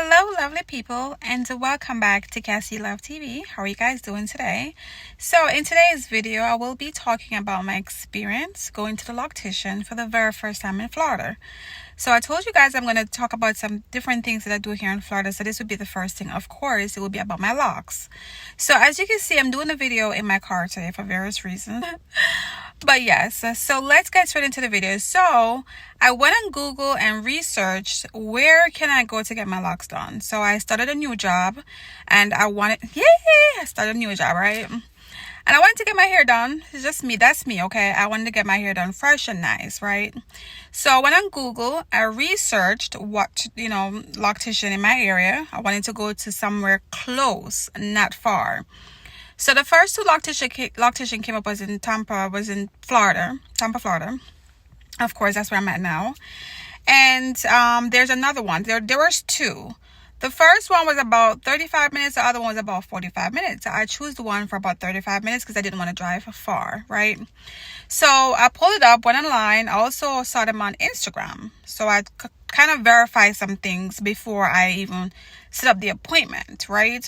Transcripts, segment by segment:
Hello lovely people, and welcome back to Cassie Love TV. How are you guys doing today? So in today's video I will be talking about my experience going to the Loctician for the very first time in Florida. So I told you guys I'm going to talk about some different things that I do here in Florida, so this would be the first thing. Of course, it will be about my locks. So as you can see, I'm doing a video in my car today for various reasons. But yes, so let's get straight into the video. So I went on Google and researched where can I go to get my locks done. So I started a new job and I started a new job, right? And I wanted to get my hair done. It's just me. That's me, okay? I wanted to get my hair done fresh and nice, right? So I went on Google. I researched what, Loctician in my area. I wanted to go to somewhere close, not far. So the first two Loctician came up was in Florida. Tampa, Florida. Of course, that's where I'm at now. And there's another one. There was two. The first one was about 35 minutes. The other one was about 45 minutes. I chose the one for about 35 minutes because I didn't want to drive far, right? So I pulled it up, went online. I also saw them on Instagram. So I kind of verified some things before I even set up the appointment, right?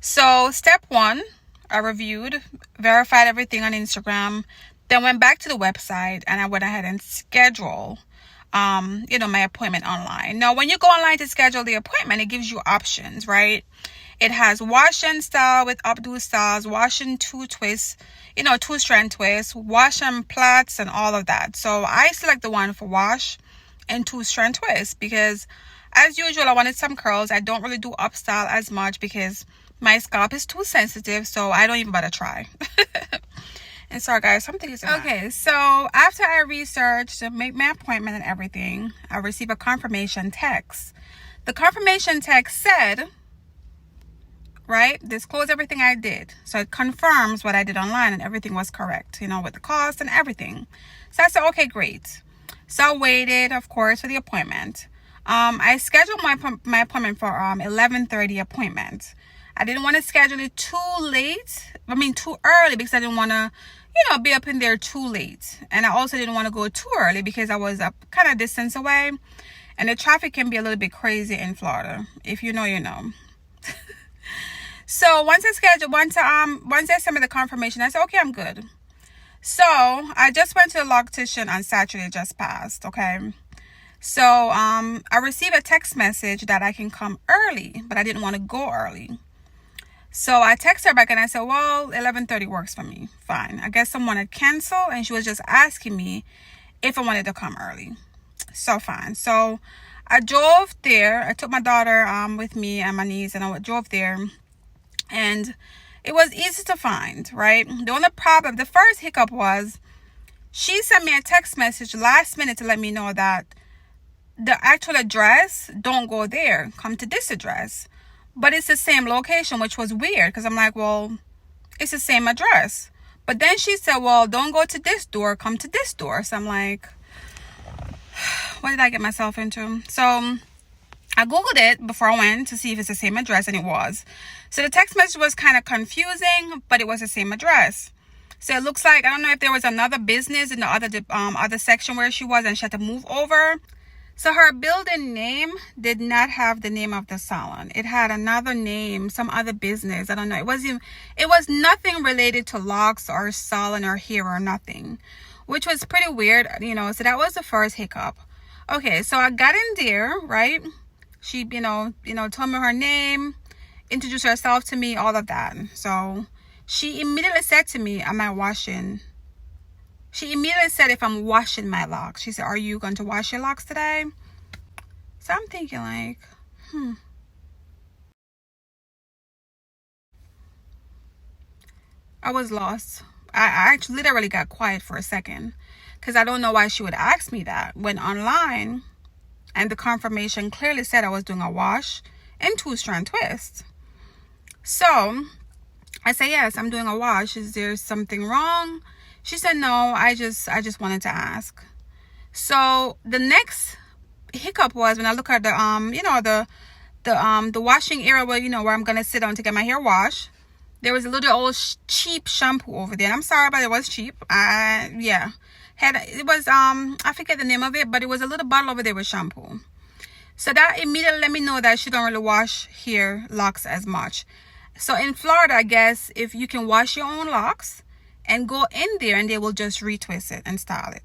So step one, I reviewed, verified everything on Instagram, then went back to the website and I went ahead and scheduled my appointment online. Now, when you go online to schedule the appointment, it gives you options, right? It has wash and style with updo styles, wash and two twists, two strand twists, wash and plaits, and all of that. So I select the one for wash and two strand twists because, as usual, I wanted some curls. I don't really do up style as much because my scalp is too sensitive, so I don't even bother try. And sorry guys, something is okay. So after I researched to make my appointment and everything, I received a confirmation text. The confirmation text said, right, disclose everything I did. So it confirms what I did online and everything was correct, with the cost and everything. So I said, okay, great. So I waited, of course, for the appointment. I scheduled my appointment for 11:30 appointment. I didn't want to schedule it too early because I didn't want to, be up in there too late. And I also didn't want to go too early because I was up kind of distance away. And the traffic can be a little bit crazy in Florida. If you know, you know. So once I sent me the confirmation, I said, okay, I'm good. So I just went to the Loctician on Saturday just passed, okay? So I received a text message that I can come early, but I didn't want to go early. So I texted her back and I said, well, 11:30 works for me. Fine. I guess someone had canceled and she was just asking me if I wanted to come early. So fine. So I drove there. I took my daughter with me and my niece and I drove there. And it was easy to find, right? The first hiccup was she sent me a text message last minute to let me know that the actual address, don't go there. Come to this address. But it's the same location, which was weird because I'm like, well, it's the same address. But then she said, well, don't go to this door, come to this door. So I'm like, what did I get myself into? So I Googled it before I went to see if it's the same address, and it was. So the text message was kind of confusing, but it was the same address. So it looks like, I don't know if there was another business in the other section where she was and she had to move over. So her building name did not have the name of the salon. It had another name, some other business. I don't know. It was nothing related to locks or salon or hair or nothing, which was pretty weird, So that was the first hiccup. Okay, so I got in there, right? She, told me her name, introduced herself to me, all of that. So she immediately said to me, She immediately said if I'm washing my locks. She said, are you going to wash your locks today? So I'm thinking like, I was lost. I actually literally got quiet for a second because I don't know why she would ask me that when online and the confirmation clearly said I was doing a wash and two strand twist. So I said, yes, I'm doing a wash. Is there something wrong? She said, no, I just wanted to ask. So the next hiccup was when I look at the washing area where I'm going to sit down to get my hair washed. There was a little old cheap shampoo over there. I'm sorry, but it was cheap. It was, I forget the name of it, but it was a little bottle over there with shampoo. So that immediately let me know that she don't really wash hair locks as much. So in Florida, I guess if you can wash your own locks and go in there and they will just retwist it and style it.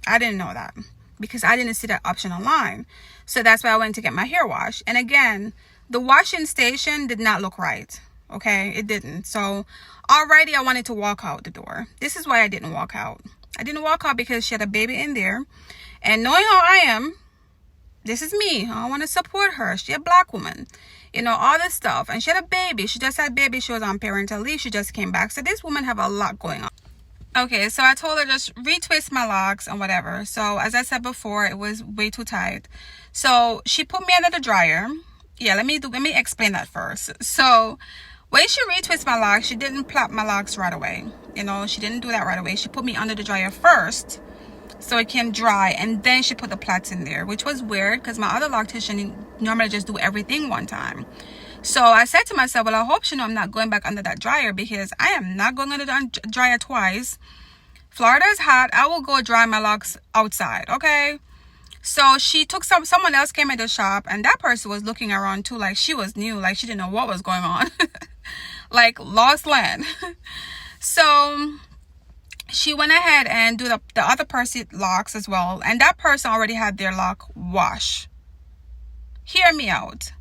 I didn't know that because I didn't see that option online. So that's why I went to get my hair washed. And again, the washing station did not look right. Okay, it didn't. So already I wanted to walk out the door. This is why I didn't walk out. I didn't walk out because she had a baby in there. And knowing how I am, this is me. I want to support her. She's a black woman. You know, all this stuff. And she had a baby. She just had a baby. She was on parental leave. She just came back. So this woman have a lot going on. Okay, so I told her just retwist my locks and whatever. So as I said before, it was way too tight. So she put me under the dryer. Yeah, let me explain that first. So when she retwisted my locks, she didn't plait my locks right away. You know, she didn't do that right away. She put me under the dryer first so it can dry, and then she put the plaits in there, which was weird because my other loctician normally just do everything one time. So I said to myself, well, I hope she know I'm not going back under that dryer, because I am not going under the dryer twice. Florida is hot. I will go dry my locks outside, okay? So she took someone else came in the shop, and that person was looking around too, like she was new, like she didn't know what was going on. Like lost land. So she went ahead and do the other person's locks as well, and that person already had their lock wash. Hear me out.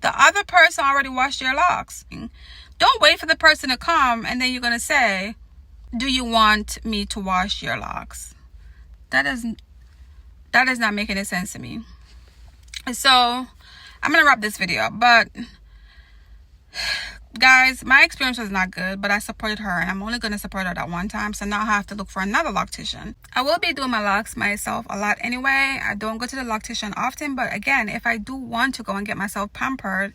The other person already washed their locks. Don't wait for the person to come and then you're going to say, do you want me to wash your locks? That does not make any sense to me. So I'm going to wrap this video up. But guys, my experience was not good, but I supported her, and I'm only going to support her that one time. So now I have to look for another loctician. I will be doing my locks myself a lot anyway. I don't go to the loctician often, but again, if I do want to go and get myself pampered,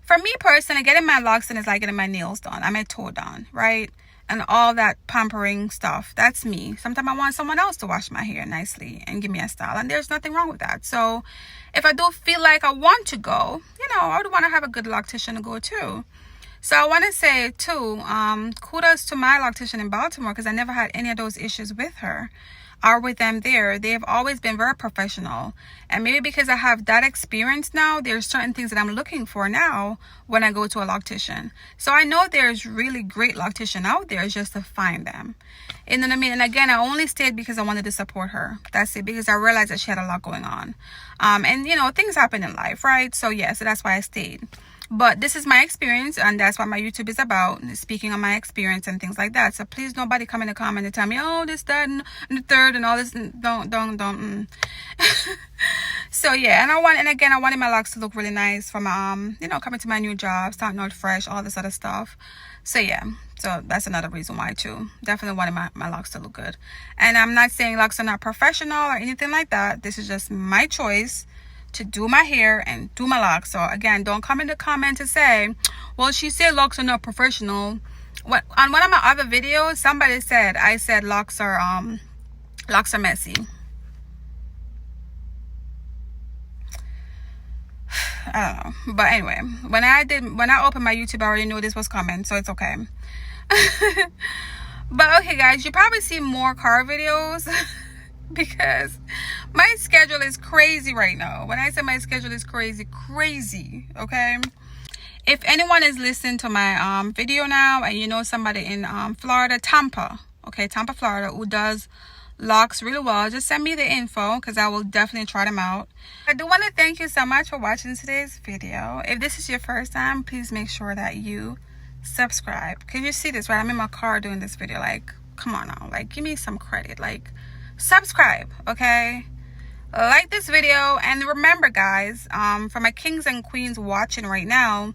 for me personally, getting my locks done is like getting my nails done. I'm a toe done, right? And all that pampering stuff, that's me. Sometimes I want someone else to wash my hair nicely and give me a style, and there's nothing wrong with that. So if I do feel like I want to go, you know, I would want to have a good loctician to go to. So I want to say too, kudos to my loctician in Baltimore, because I never had any of those issues with her or with them there. They have always been very professional. And maybe because I have that experience now, there's certain things that I'm looking for now when I go to a loctician. So I know there's really great loctician out there, just to find them. You know what I mean? And again, I only stayed because I wanted to support her. That's it, because I realized that she had a lot going on. And you know, things happen in life, right? So yeah, so that's why I stayed. But this is my experience, and that's what my YouTube is about, speaking on my experience and things like that. So please, nobody come in the comment and tell me, oh, this, that, and the third, and all this. Don't. So yeah, and again, I wanted my locks to look really nice for my, you know, coming to my new job, starting out fresh, all this other stuff. So yeah, so that's another reason why too. Definitely wanted my locks to look good. And I'm not saying locks are not professional or anything like that. This is just my choice to do my hair and do my locks. So again, don't come in the comment to say, well, she said locks are not professional. On one of my other videos, somebody said I said locks are messy. I don't know, but anyway, when I opened my YouTube, I already knew this was coming, so it's okay. But okay guys, you probably see more car videos because my schedule is crazy right now. When I say my schedule is crazy, okay? If anyone is listening to my video now, and you know somebody in Florida, Tampa, Florida, who does locks really well, just send me the info, because I will definitely try them out. I do want to thank you so much for watching today's video. If this is your first time, please make sure that you subscribe. Can you see this, right? I'm in my car doing this video. Like, come on now, like, give me some credit. Like, subscribe, okay? Like this video, and remember guys, for my kings and queens watching right now,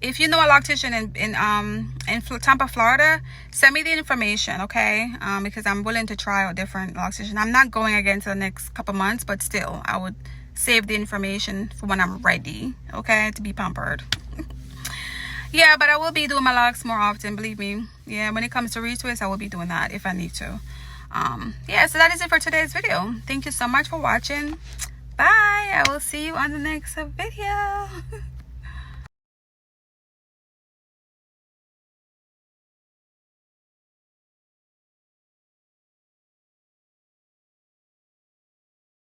if you know a loctician in Tampa, Florida, send me the information, okay? Because I'm willing to try out different locticians. I'm not going again to the next couple months, but still, I would save the information for when I'm ready, okay, to be pampered. Yeah, but I will be doing my locks more often, believe me. Yeah, when it comes to retwist, I will be doing that if I need to. Yeah, so that is it for today's video. Thank you so much for watching. Bye. I will see you on the next video.